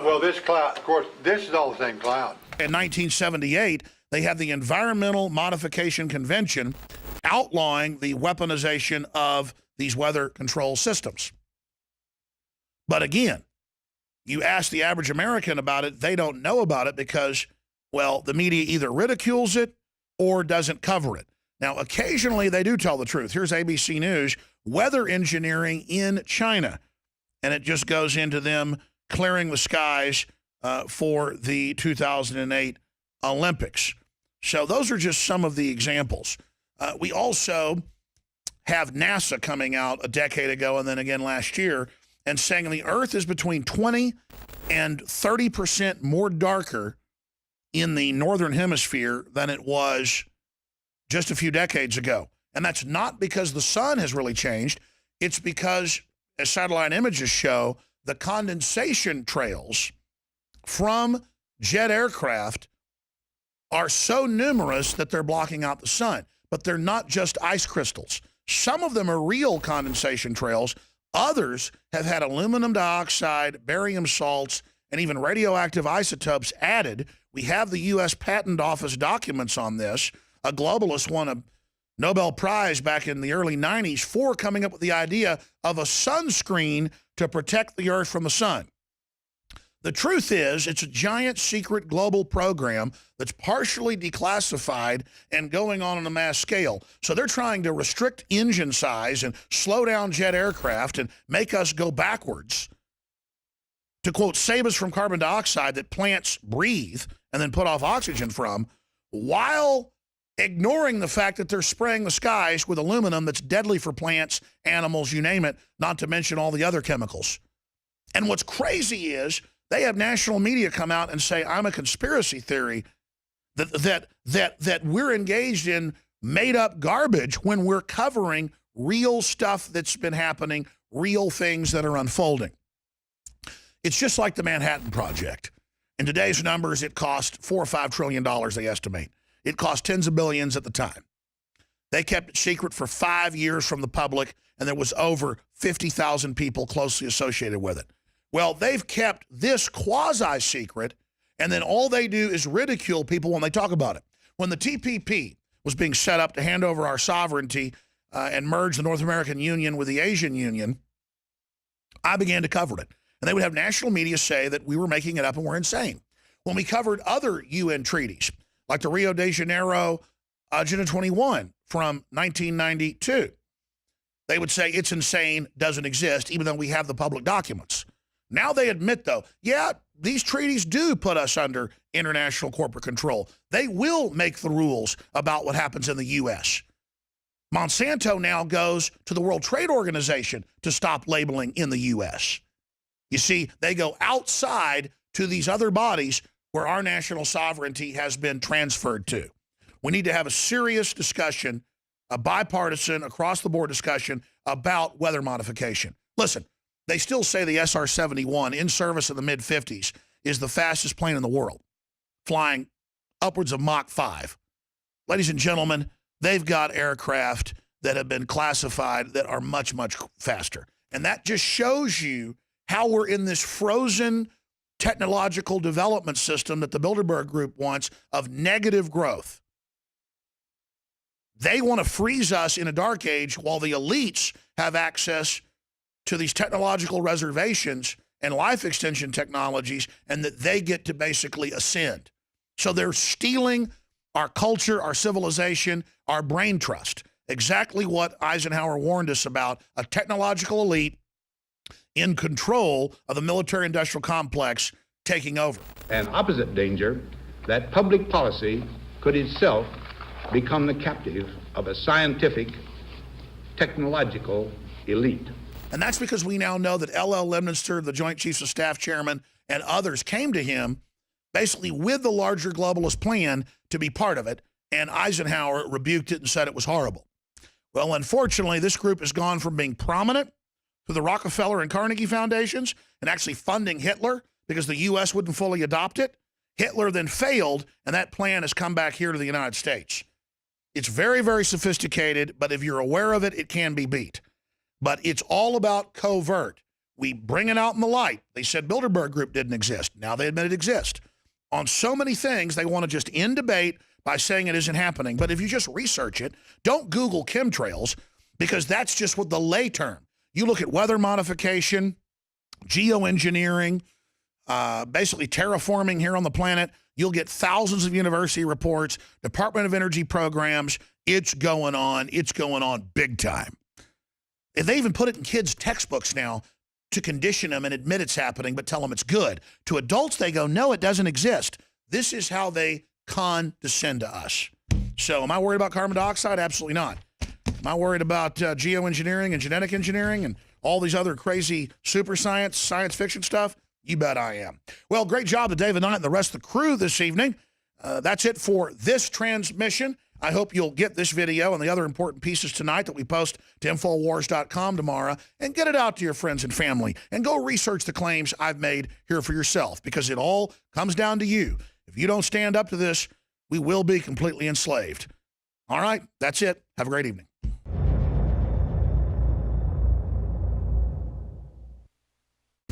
Well, this cloud, of course, this is all the same cloud. In 1978, they had the Environmental Modification Convention outlawing the weaponization of these weather control systems. But again, you ask the average American about it, they don't know about it because, well, the media either ridicules it or doesn't cover it. Now, occasionally they do tell the truth. Here's ABC News, weather engineering in China. And it just goes into them clearing the skies for the 2008 Olympics. So those are just some of the examples. We also have NASA coming out a decade ago and then again last year and saying the Earth is between 20 and 30% more darker in the northern hemisphere than it was just a few decades ago. And that's not because the sun has really changed. It's because, as satellite images show, the condensation trails from jet aircraft are so numerous that they're blocking out the sun. But they're not just ice crystals. Some of them are real condensation trails. Others have had aluminum dioxide, barium salts, and even radioactive isotopes added. We have the U.S. Patent Office documents on this. A globalist won a Nobel Prize back in the early 90s for coming up with the idea of a sunscreen to protect the Earth from the sun. The truth is, it's a giant secret global program that's partially declassified and going on a mass scale. So they're trying to restrict engine size and slow down jet aircraft and make us go backwards to, quote, save us from carbon dioxide that plants breathe and then put off oxygen from, while ignoring the fact that they're spraying the skies with aluminum that's deadly for plants, animals, you name it, not to mention all the other chemicals. And what's crazy is they have national media come out and say, I'm a conspiracy theory, that we're engaged in made-up garbage when we're covering real stuff that's been happening, real things that are unfolding. It's just like the Manhattan Project. In today's numbers, it cost $4 or $5 trillion, they estimate. It cost tens of billions at the time. They kept it secret for 5 years from the public, and there was over 50,000 people closely associated with it. Well, they've kept this quasi-secret, and then all they do is ridicule people when they talk about it. When the TPP was being set up to hand over our sovereignty and merge the North American Union with the Asian Union, I began to cover it. And they would have national media say that we were making it up and we're insane. When we covered other UN treaties, like the Rio de Janeiro Agenda 21 from 1992, they would say it's insane, doesn't exist, even though we have the public documents. Now they admit, though, yeah, these treaties do put us under international corporate control. They will make the rules about what happens in the U.S. Monsanto now goes to the World Trade Organization to stop labeling in the U.S. You see, they go outside to these other bodies where our national sovereignty has been transferred to. We need to have a serious discussion, a bipartisan, across-the-board discussion about weather modification. Listen, they still say the SR-71 in service in the mid-50s is the fastest plane in the world, flying upwards of Mach 5. Ladies and gentlemen, they've got aircraft that have been classified that are much, much faster. And that just shows you how we're in this frozen technological development system that the Bilderberg Group wants of negative growth. They want to freeze us in a dark age while the elites have access to these technological reservations and life extension technologies, and that they get to basically ascend. So they're stealing our culture, our civilization, our brain trust. Exactly what Eisenhower warned us about, a technological elite in control of the military-industrial complex taking over. An opposite danger, that public policy could itself become the captive of a scientific, technological elite. And that's because we now know that L.L. Lemnitzer, the Joint Chiefs of Staff Chairman, and others came to him basically with the larger globalist plan to be part of it, and Eisenhower rebuked it and said it was horrible. Well, unfortunately, this group has gone from being prominent through the Rockefeller and Carnegie Foundations and actually funding Hitler because the U.S. wouldn't fully adopt it. Hitler then failed, and that plan has come back here to the United States. It's very, very sophisticated, but if you're aware of it, it can be beat. But it's all about covert. We bring it out in the light. They said Bilderberg Group didn't exist. Now they admit it exists. On so many things, they want to just end debate by saying it isn't happening. But if you just research it, don't Google chemtrails, because that's just what the lay term. You look at weather modification, geoengineering, basically terraforming here on the planet, you'll get thousands of university reports, Department of Energy programs. It's going on big time. If they even put it in kids' textbooks now to condition them and admit it's happening, but tell them it's good. To adults, they go, no, it doesn't exist. This is how they condescend to us. So am I worried about carbon dioxide? Absolutely not. Am I worried about geoengineering and genetic engineering and all these other crazy super science fiction stuff? You bet I am. Well, great job to David Knight and the rest of the crew this evening. That's it for this transmission. I hope you'll get this video and the other important pieces tonight that we post to Infowars.com tomorrow and get it out to your friends and family and go research the claims I've made here for yourself, because it all comes down to you. If you don't stand up to this, we will be completely enslaved. All right, that's it. Have a great evening.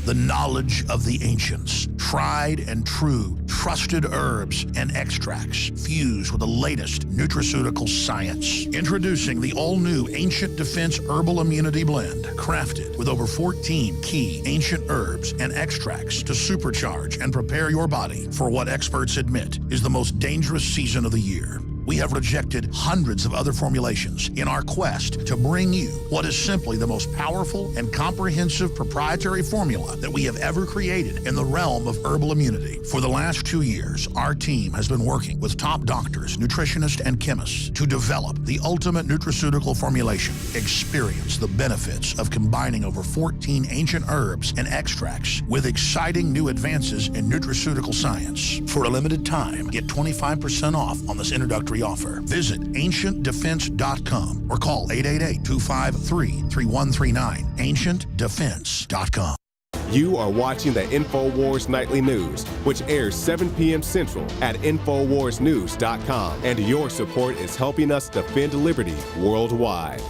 The knowledge of the ancients, tried and true, trusted herbs and extracts fused with the latest nutraceutical science. Introducing the all-new Ancient Defense Herbal Immunity Blend, crafted with over 14 key ancient herbs and extracts to supercharge and prepare your body for what experts admit is the most dangerous season of the year. We have rejected hundreds of other formulations in our quest to bring you what is simply the most powerful and comprehensive proprietary formula that we have ever created in the realm of herbal immunity. For the last 2 years, our team has been working with top doctors, nutritionists, and chemists to develop the ultimate nutraceutical formulation. Experience the benefits of combining over 14 ancient herbs and extracts with exciting new advances in nutraceutical science. For a limited time, get 25% off on this introductory offer. Visit ancientdefense.com or call 888-253-3139. ancientdefense.com. You are watching the Infowars Nightly News, which airs 7 p.m. Central at InfoWarsNews.com. And your support is helping us defend liberty worldwide.